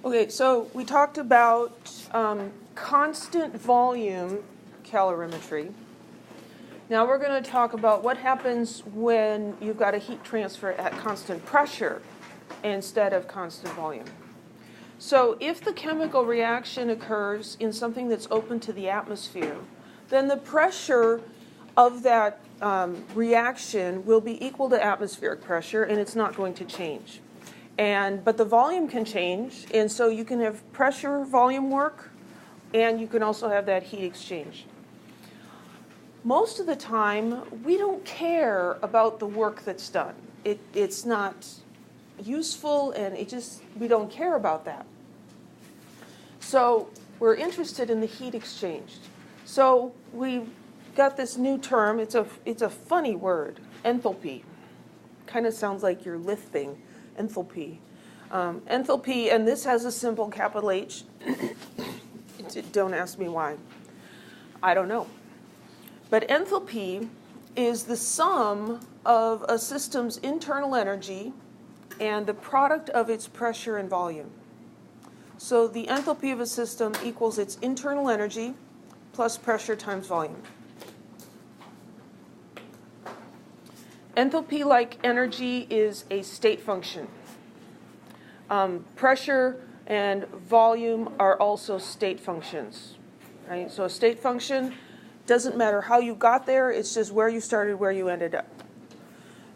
Okay, so we talked about constant volume calorimetry. Now we're going to talk about what happens when you've got a heat transfer at constant pressure instead of constant volume. So if the chemical reaction occurs in something that's open to the atmosphere, then the pressure of that reaction will be equal to atmospheric pressure, and it's not going to change. But the volume can change, and so you can have pressure volume work, and you can also have that heat exchange. Most of the time, we don't care about the work that's done. It's not useful, and we don't care about that. So we're interested in the heat exchange. So we got this new term. It's a funny word, enthalpy. Kind of sounds like you're lisping. Enthalpy. Enthalpy, and this has a symbol, capital H. Don't ask me why. I don't know. But enthalpy is the sum of a system's internal energy and the product of its pressure and volume. So the enthalpy of a system equals its internal energy plus pressure times volume. Enthalpy, like energy, is a state function. Pressure and volume are also state functions, right? So a state function doesn't matter how you got there, it's just where you started, where you ended up.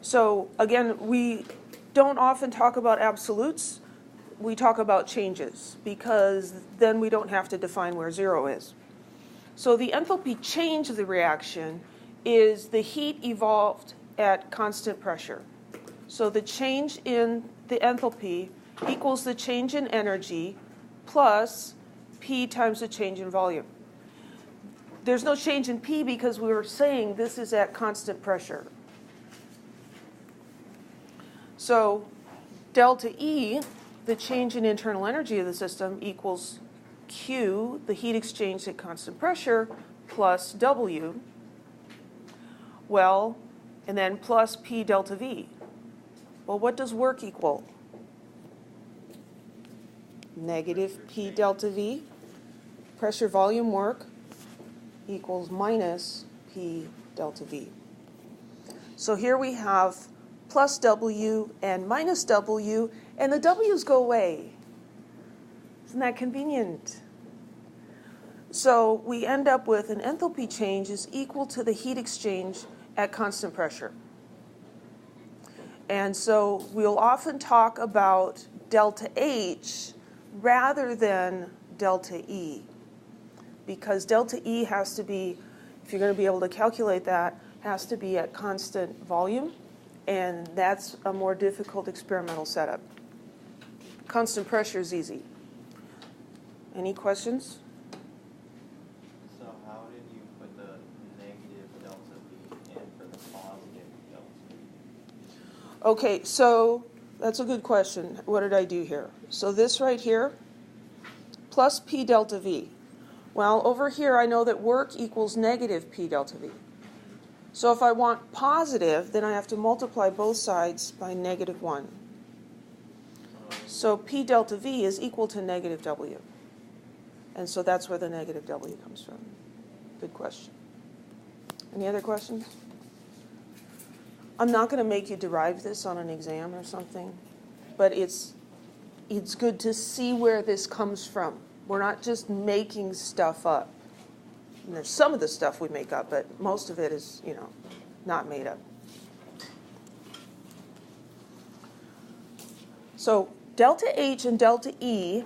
So again, we don't often talk about absolutes, we talk about changes, because then we don't have to define where zero is. So the enthalpy change of the reaction is the heat evolved at constant pressure. So the change in the enthalpy equals the change in energy plus P times the change in volume. There's no change in P because we were saying this is at constant pressure. So delta E, the change in internal energy of the system, equals Q, the heat exchange at constant pressure, plus W. Well, and then plus P delta V. Well, what does work equal? Negative P delta V. Pressure volume work equals minus P delta V. So here we have plus W and minus W, and the W's go away. Isn't that convenient? So we end up with an enthalpy change is equal to the heat exchange at constant pressure. And so we'll often talk about delta H rather than delta E, because delta E has to be, if you're going to be able to calculate that, has to be at constant volume, and that's a more difficult experimental setup. Constant pressure is easy. Any questions? So how did you put the negative delta V in for the positive delta V? Okay, so that's a good question. What did I do here? So this right here, plus P delta V. Well, over here I know that work equals negative P delta V. So if I want positive, then I have to multiply both sides by negative 1. So P delta V is equal to negative W. And so that's where the negative W comes from. Good question. Any other questions? I'm not going to make you derive this on an exam or something, but it's good to see where this comes from. We're not just making stuff up. And there's some of the stuff we make up, but most of it is, not made up. So delta H and delta E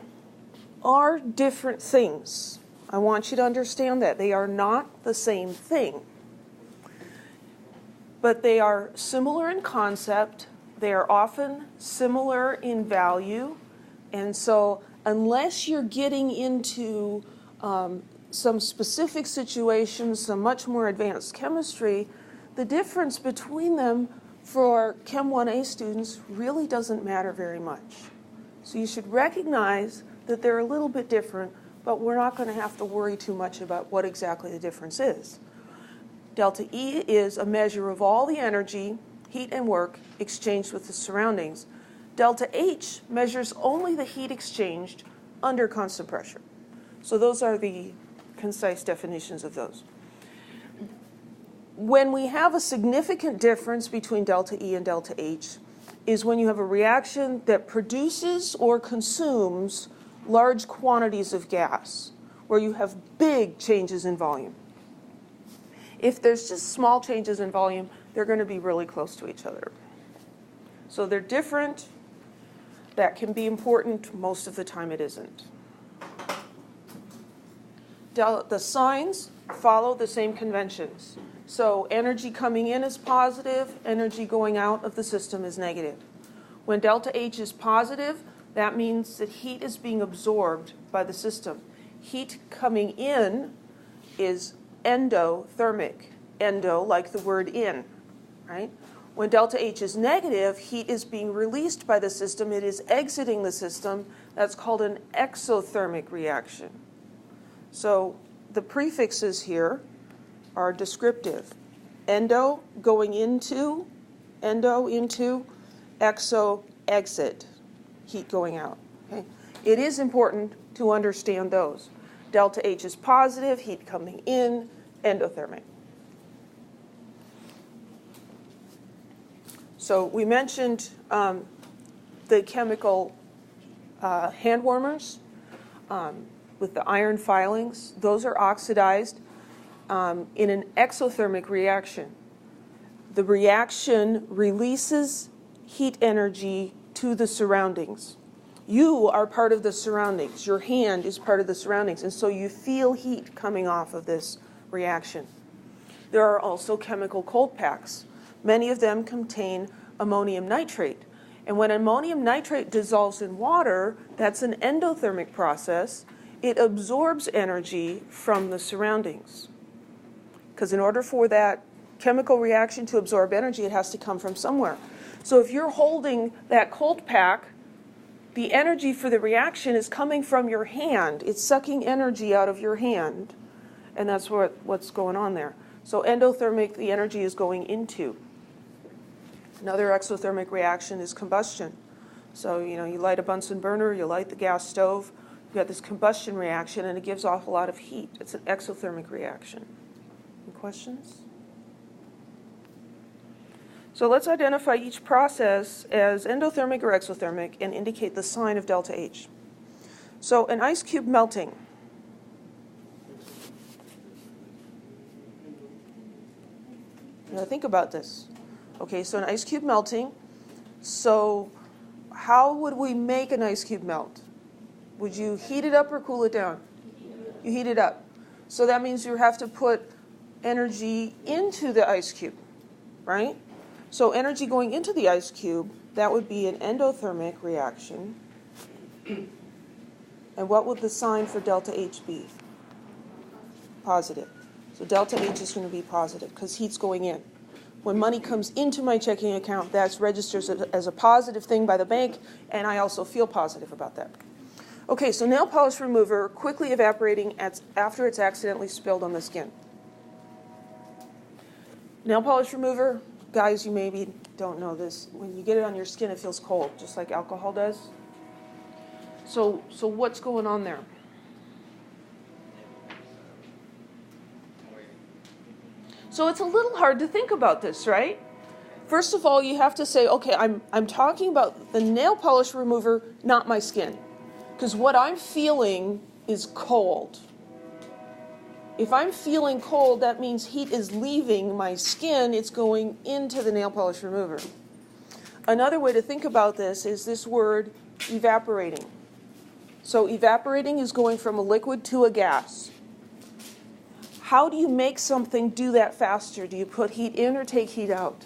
are different things. I want you to understand that. They are not the same thing. But they are similar in concept. They are often similar in value. And so unless you're getting into some specific situations, some much more advanced chemistry, the difference between them for Chem 1A students really doesn't matter very much. So you should recognize that they're a little bit different, but we're not going to have to worry too much about what exactly the difference is. Delta E is a measure of all the energy, heat and work exchanged with the surroundings. Delta H measures only the heat exchanged under constant pressure. So those are the concise definitions of those. When we have a significant difference between delta E and delta H is when you have a reaction that produces or consumes large quantities of gas, where you have big changes in volume. If there's just small changes in volume, they're going to be really close to each other. So they're different. That can be important. Most of the time it isn't. The signs follow the same conventions. So energy coming in is positive, energy going out of the system is negative. When delta H is positive, that means that heat is being absorbed by the system. Heat coming in is endothermic. Endo, like the word in, right? When delta H is negative, heat is being released by the system. It is exiting the system. That's called an exothermic reaction. So the prefixes here are descriptive. Endo going into, exo, exit, heat going out. Okay? It is important to understand those. Delta H is positive, heat coming in, endothermic. So we mentioned the chemical hand warmers with the iron filings. Those are oxidized in an exothermic reaction. The reaction releases heat energy to the surroundings. You are part of the surroundings. Your hand is part of the surroundings, and so you feel heat coming off of this reaction. There are also chemical cold packs. Many of them contain ammonium nitrate. And when ammonium nitrate dissolves in water, that's an endothermic process. It absorbs energy from the surroundings. Because in order for that chemical reaction to absorb energy, it has to come from somewhere. So if you're holding that cold pack, the energy for the reaction is coming from your hand. It's sucking energy out of your hand. And that's what's going on there. So endothermic, the energy is going into. Another exothermic reaction is combustion. So, you light a Bunsen burner, you light the gas stove, you got this combustion reaction, and it gives off a lot of heat. It's an exothermic reaction. Any questions? So let's identify each process as endothermic or exothermic and indicate the sign of delta H. So an ice cube melting. Now think about this. Okay, so an ice cube melting. So how would we make an ice cube melt? Would you heat it up or cool it down? You heat it up. So that means you have to put energy into the ice cube, right? So energy going into the ice cube, that would be an endothermic reaction. And what would the sign for delta H be? Positive. So delta H is going to be positive because heat's going in. When money comes into my checking account, that's registered as a positive thing by the bank, and I also feel positive about that. Okay, so nail polish remover quickly evaporating after it's accidentally spilled on the skin. Nail polish remover, guys, you maybe don't know this. When you get it on your skin, it feels cold, just like alcohol does. So what's going on there? So it's a little hard to think about this, right? First of all, you have to say, okay, I'm talking about the nail polish remover, not my skin. Because what I'm feeling is cold. If I'm feeling cold, that means heat is leaving my skin. It's going into the nail polish remover. Another way to think about this is this word evaporating. So evaporating is going from a liquid to a gas. How do you make something do that faster? Do you put heat in or take heat out?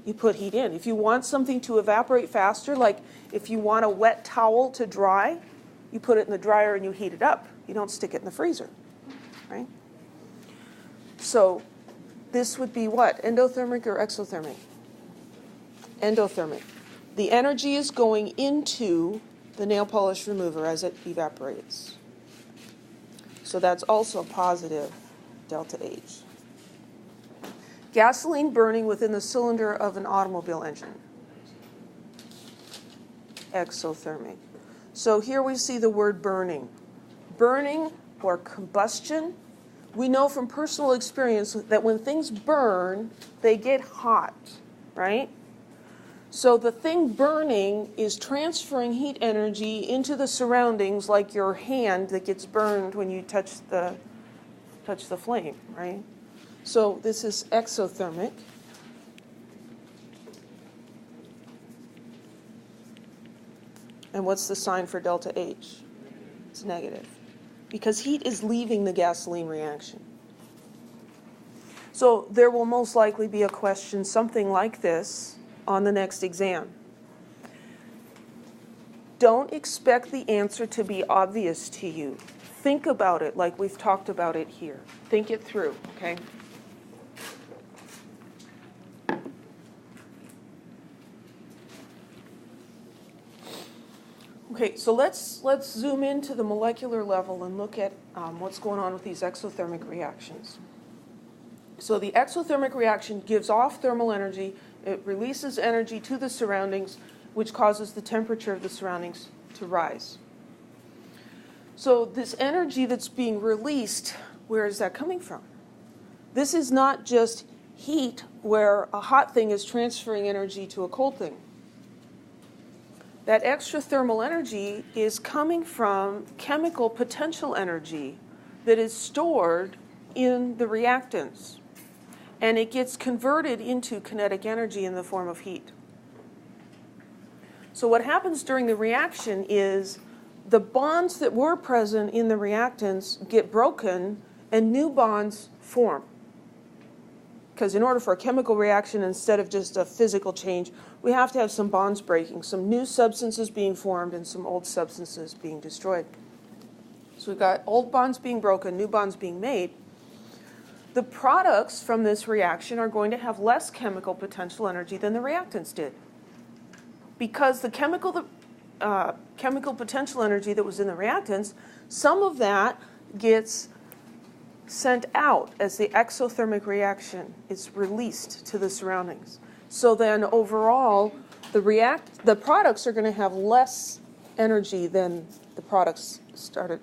You put heat in. If you want something to evaporate faster, like if you want a wet towel to dry, you put it in the dryer and you heat it up. You don't stick it in the freezer, right? So this would be what? Endothermic or exothermic? Endothermic. The energy is going into the nail polish remover as it evaporates. So that's also positive delta H. Gasoline burning within the cylinder of an automobile engine. exothermic. So here we see the word burning. Burning or combustion. We know from personal experience that when things burn, they get hot, right? So the thing burning is transferring heat energy into the surroundings, like your hand that gets burned when you touch the flame, right? So this is exothermic. And what's the sign for delta H? It's negative, because heat is leaving the gasoline reaction. So there will most likely be a question something like this on the next exam. Don't expect the answer to be obvious to you. Think about it like we've talked about it here. Think it through, okay? Okay, so let's zoom into the molecular level and look at what's going on with these exothermic reactions. So the exothermic reaction gives off thermal energy. It releases energy to the surroundings, which causes the temperature of the surroundings to rise. So this energy that's being released, where is that coming from? This is not just heat where a hot thing is transferring energy to a cold thing. That extra thermal energy is coming from chemical potential energy that is stored in the reactants. And it gets converted into kinetic energy in the form of heat. So what happens during the reaction is the bonds that were present in the reactants get broken and new bonds form. Because in order for a chemical reaction, instead of just a physical change, we have to have some bonds breaking, some new substances being formed and some old substances being destroyed. So we've got old bonds being broken, new bonds being made. The products from this reaction are going to have less chemical potential energy than the reactants did. Because the chemical potential energy that was in the reactants, some of that gets sent out as the exothermic reaction is released to the surroundings. So then overall, the products are going to have less energy than the products started.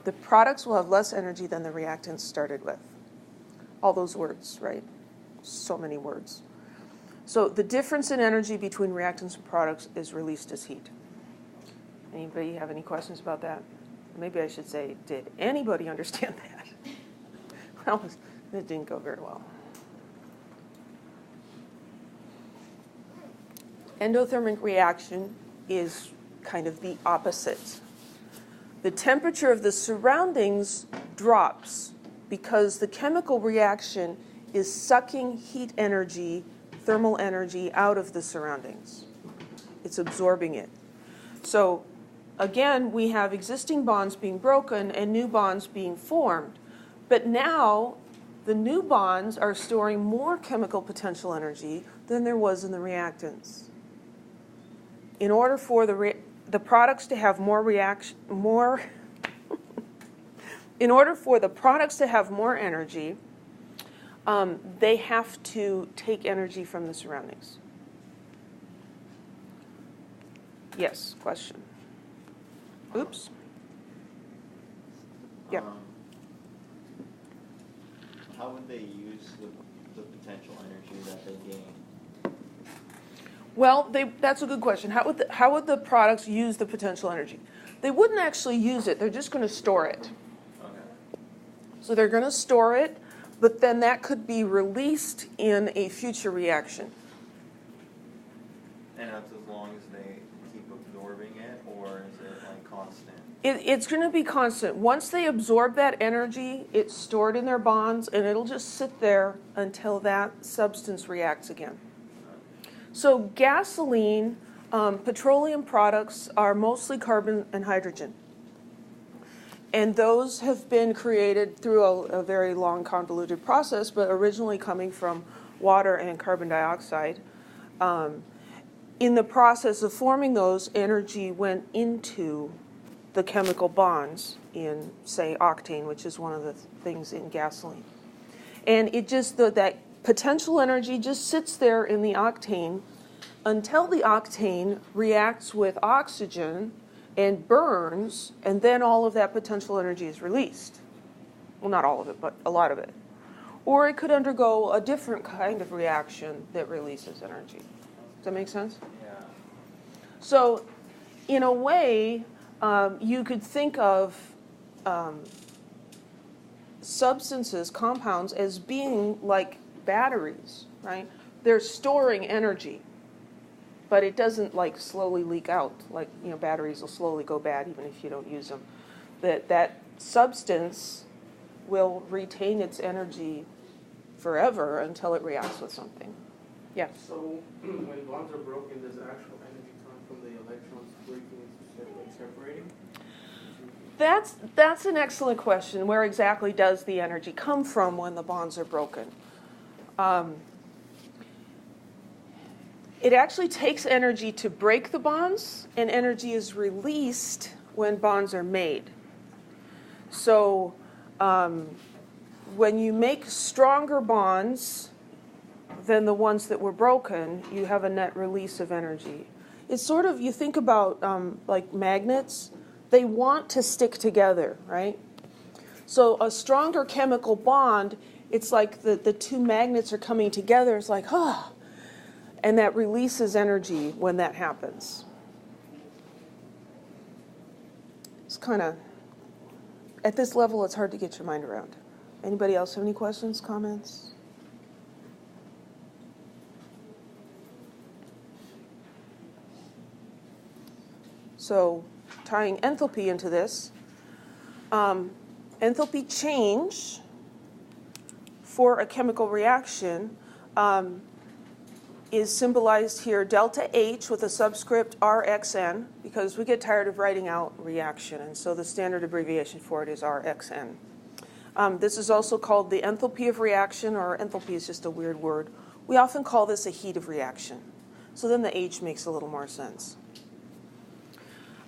The products will have less energy than the reactants started with. All those words, right? So many words. So the difference in energy between reactants and products is released as heat. Anybody have any questions about that? Maybe I should say, did anybody understand that? Well, it didn't go very well. Endothermic reaction is kind of the opposite. The temperature of the surroundings drops because the chemical reaction is sucking heat energy, thermal energy out of the surroundings. It's absorbing it. So again, we have existing bonds being broken and new bonds being formed. But now the new bonds are storing more chemical potential energy than there was in the reactants. In order for the products to have in order for the products to have more energy, they have to take energy from the surroundings. Yes, question. Oops. Yeah. How would they use the potential energy that they gain? Well, that's a good question. How would the products use the potential energy? They wouldn't actually use it. They're just going to store it. Okay. So they're going to store it, but then that could be released in a future reaction. And that's as long as they keep absorbing it, or is it like constant? It's going to be constant. Once they absorb that energy, it's stored in their bonds, and it'll just sit there until that substance reacts again. So gasoline, petroleum products are mostly carbon and hydrogen. And those have been created through a very long, convoluted process, but originally coming from water and carbon dioxide. In the process of forming those, energy went into the chemical bonds in, say, octane, which is one of the things in gasoline. And it just, that potential energy just sits there in the octane until the octane reacts with oxygen and burns, and then all of that potential energy is released. Well, not all of it, but a lot of it. Or it could undergo a different kind of reaction that releases energy. Does that make sense? Yeah. So, in a way, you could think of substances, compounds, as being like batteries, right? They're storing energy, but it doesn't like slowly leak out. Like, batteries will slowly go bad even if you don't use them. That substance will retain its energy forever until it reacts with something. Yeah. So when bonds are broken, does actual energy come from the electrons breaking and separating? That's an excellent question. Where exactly does the energy come from when the bonds are broken? It actually takes energy to break the bonds, and energy is released when bonds are made. So when you make stronger bonds than the ones that were broken, you have a net release of energy. It's sort of, you think about like magnets, they want to stick together, right? So a stronger chemical bond, it's like the two magnets are coming together. It's like, and that releases energy when that happens. It's kind of, at this level, it's hard to get your mind around. Anybody else have any questions, comments? So, tying enthalpy into this, enthalpy change for a chemical reaction is symbolized here, delta H with a subscript RXN, because we get tired of writing out reaction, and so the standard abbreviation for it is RXN. This is also called the enthalpy of reaction, or enthalpy is just a weird word. We often call this a heat of reaction. So then the H makes a little more sense.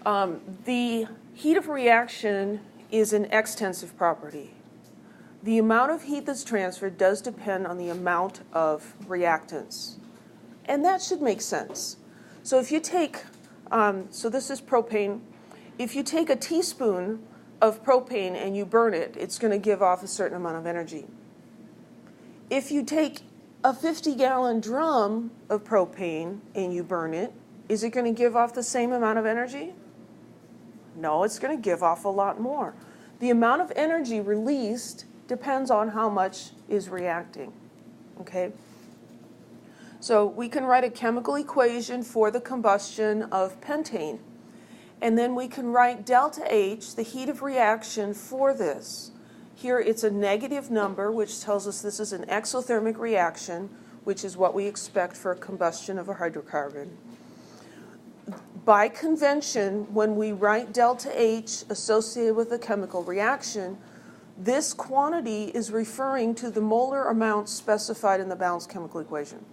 The heat of reaction is an extensive property. The amount of heat that's transferred does depend on the amount of reactants. And that should make sense. So if you take, so this is propane. If you take a teaspoon of propane and you burn it, it's going to give off a certain amount of energy. If you take a 50-gallon drum of propane and you burn it, is it going to give off the same amount of energy? No, it's going to give off a lot more. The amount of energy released depends on how much is reacting, okay? So we can write a chemical equation for the combustion of pentane. And then we can write delta H, the heat of reaction for this. Here it's a negative number, which tells us this is an exothermic reaction, which is what we expect for a combustion of a hydrocarbon. By convention, when we write delta H associated with a chemical reaction, this quantity is referring to the molar amount specified in the balanced chemical equation.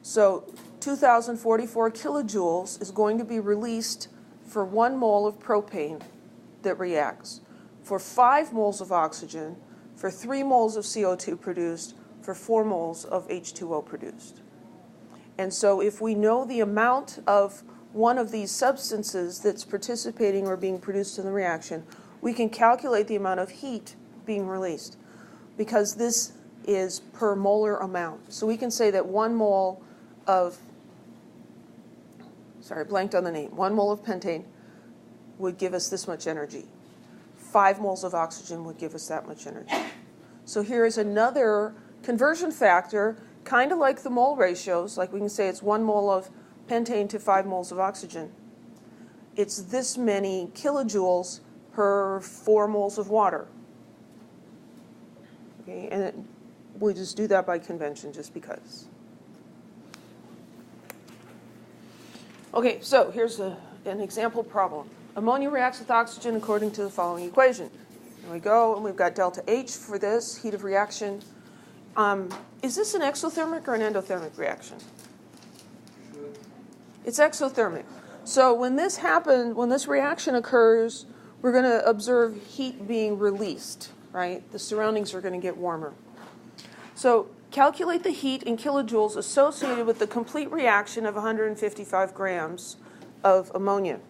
So 2,044 kilojoules is going to be released for 1 mole of propane that reacts, for 5 moles of oxygen, for 3 moles of CO2 produced, for 4 moles of H2O produced. And so if we know the amount of one of these substances that's participating or being produced in the reaction, we can calculate the amount of heat being released, because this is per molar amount. So we can say that 1 mole of, blanked on the name, 1 mole of pentane would give us this much energy. 5 moles of oxygen would give us that much energy. So here is another conversion factor, kind of like the mole ratios, like we can say it's 1 mole of pentane to 5 moles of oxygen. It's this many kilojoules per 4 moles of water. Okay, and we just do that by convention just because. Okay, so here's an example problem. Ammonia reacts with oxygen according to the following equation. There we go, and we've got delta H for this heat of reaction. Is this an exothermic or an endothermic reaction? It's exothermic. So when this happens, when this reaction occurs, we're going to observe heat being released, right? The surroundings are going to get warmer. So calculate the heat in kilojoules associated with the complete reaction of 155 grams of ammonia.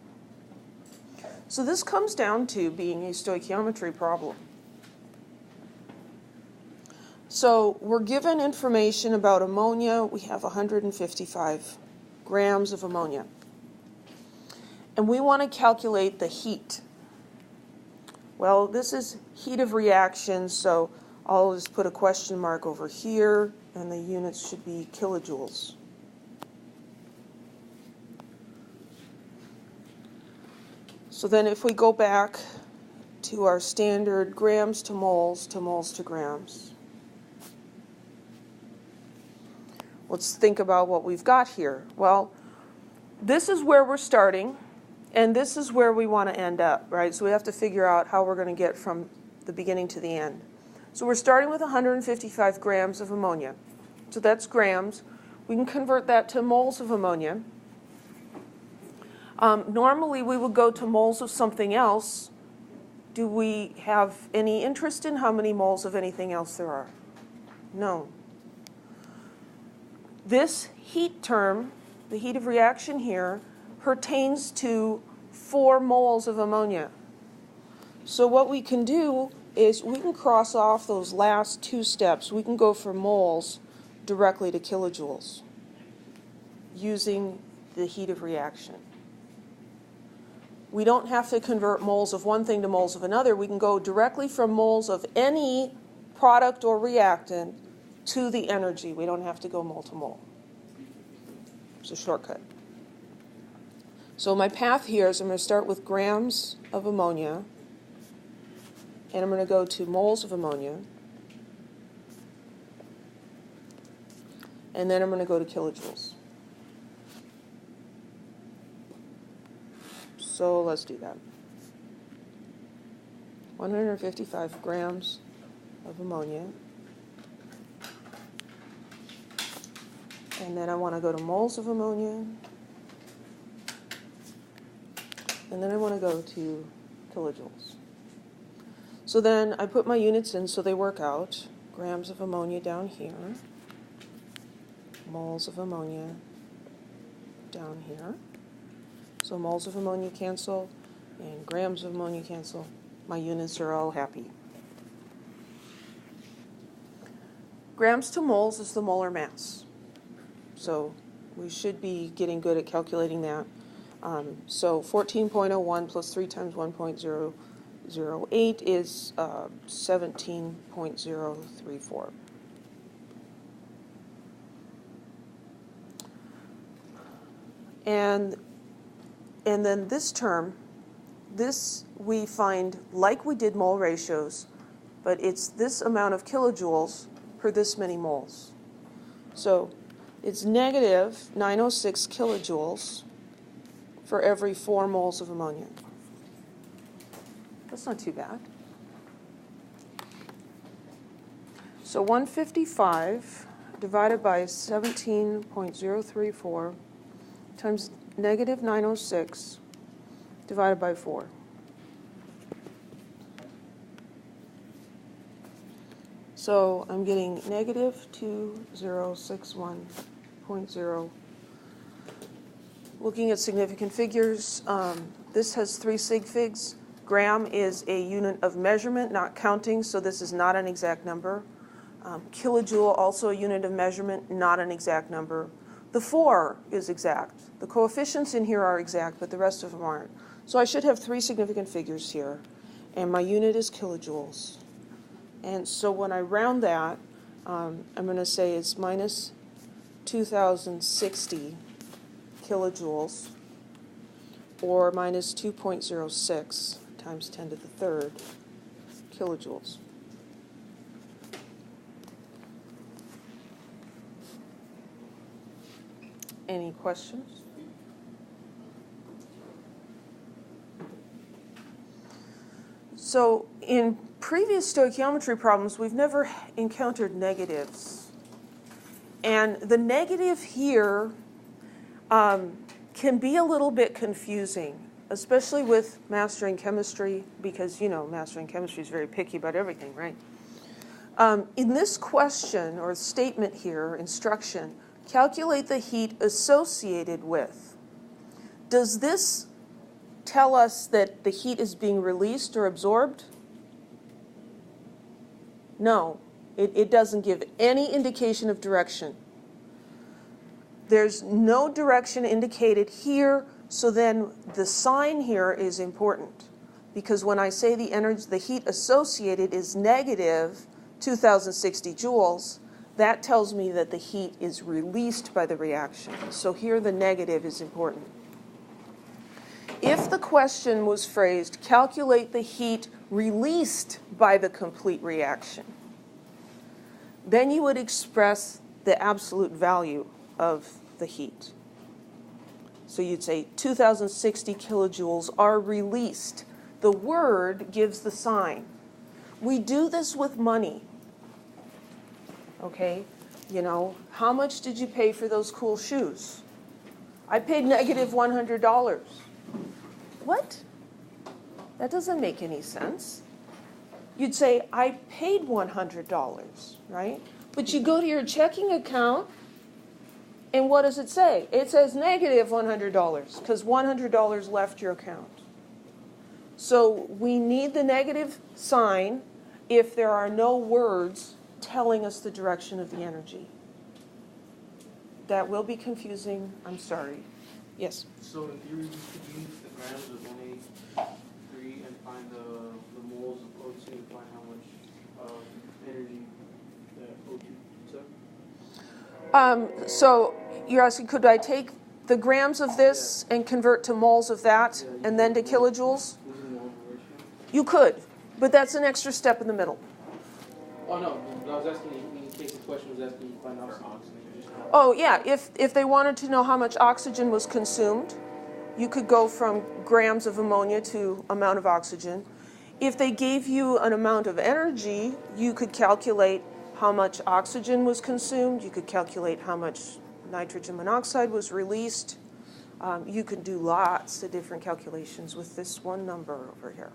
So this comes down to being a stoichiometry problem. So we're given information about ammonia. We have 155 grams of ammonia. And we want to calculate the heat. Well, this is heat of reaction, so I'll just put a question mark over here, and the units should be kilojoules. So then if we go back to our standard grams to moles to grams, let's think about what we've got here. Well, this is where we're starting, and this is where we want to end up, right? So we have to figure out how we're going to get from the beginning to the end. So we're starting with 155 grams of ammonia. So that's grams. We can convert that to moles of ammonia. Normally we would go to moles of something else. Do we have any interest in how many moles of anything else there are? No. This heat term, the heat of reaction here, pertains to 4 moles of ammonia. So what we can do is we can cross off those last 2 steps. We can go from moles directly to kilojoules using the heat of reaction. We don't have to convert moles of one thing to moles of another. We can go directly from moles of any product or reactant to the energy. We don't have to go mole to mole. It's a shortcut. So my path here is I'm going to start with grams of ammonia, and I'm going to go to moles of ammonia, and then I'm going to go to kilojoules. So let's do that. 155 grams of ammonia. And then I want to go to moles of ammonia. And then I want to go to kilojoules. So then I put my units in so they work out. Grams of ammonia down here. Moles of ammonia down here. So moles of ammonia cancel, and grams of ammonia cancel. My units are all happy. Grams to moles is the molar mass. So we should be getting good at calculating that. So 14.01 plus 3 times 1.008 is 17.034. And then this term, this we find like we did mole ratios, but it's this amount of kilojoules per this many moles. So it's negative 906 kilojoules for every 4 moles of ammonia. That's not too bad. So 155 divided by 17.034 times negative 906 divided by 4. So I'm getting negative 2061.0. Looking at significant figures, this has 3 sig figs. Gram is a unit of measurement, not counting, so this is not an exact number. Kilojoule, also a unit of measurement, not an exact number. The 4 is exact. The coefficients in here are exact, but the rest of them aren't. So I should have 3 significant figures here, and my unit is kilojoules. And so when I round that, I'm going to say it's minus 2,060 kilojoules, or minus 2.06 times 10 to the third kilojoules. Any questions? So in previous stoichiometry problems, we've never encountered negatives. And the negative here can be a little bit confusing, especially with mastering chemistry, because, you know, mastering chemistry is very picky about everything, right? In this question or statement here, instruction, calculate the heat associated with. Does this tell us that the heat is being released or absorbed? No, it doesn't give any indication of direction. There's no direction indicated here, so then the sign here is important. Because when I say the heat associated is negative 2060 joules, that tells me that the heat is released by the reaction. So here the negative is important. If the question was phrased, calculate the heat released by the complete reaction, then you would express the absolute value of the heat. So you'd say 2060 kilojoules are released. The word gives the sign. We do this with money. Okay? You know, how much did you pay for those cool shoes? I paid negative $100. What? That doesn't make any sense. You'd say, I paid $100, right? But you go to your checking account, and what does it say? It says negative $100, because $100 left your account. So we need the negative sign if there are no words telling us the direction of the energy. That will be confusing. I'm sorry. Yes? So in theory, you could use the grams of Na3 and find the moles of O2 and find how much energy that O2 took? So you're asking, could I take the grams of this and convert to moles of that and then to kilojoules? Using the ratio? You could, but that's an extra step in the middle. Oh no, I was asking in case the question was asking you to find out for oxygen. Oh, yeah, if they wanted to know how much oxygen was consumed, you could go from grams of ammonia to amount of oxygen. If they gave you an amount of energy, you could calculate how much oxygen was consumed. You could calculate how much nitrogen monoxide was released. You could do lots of different calculations with this one number over here.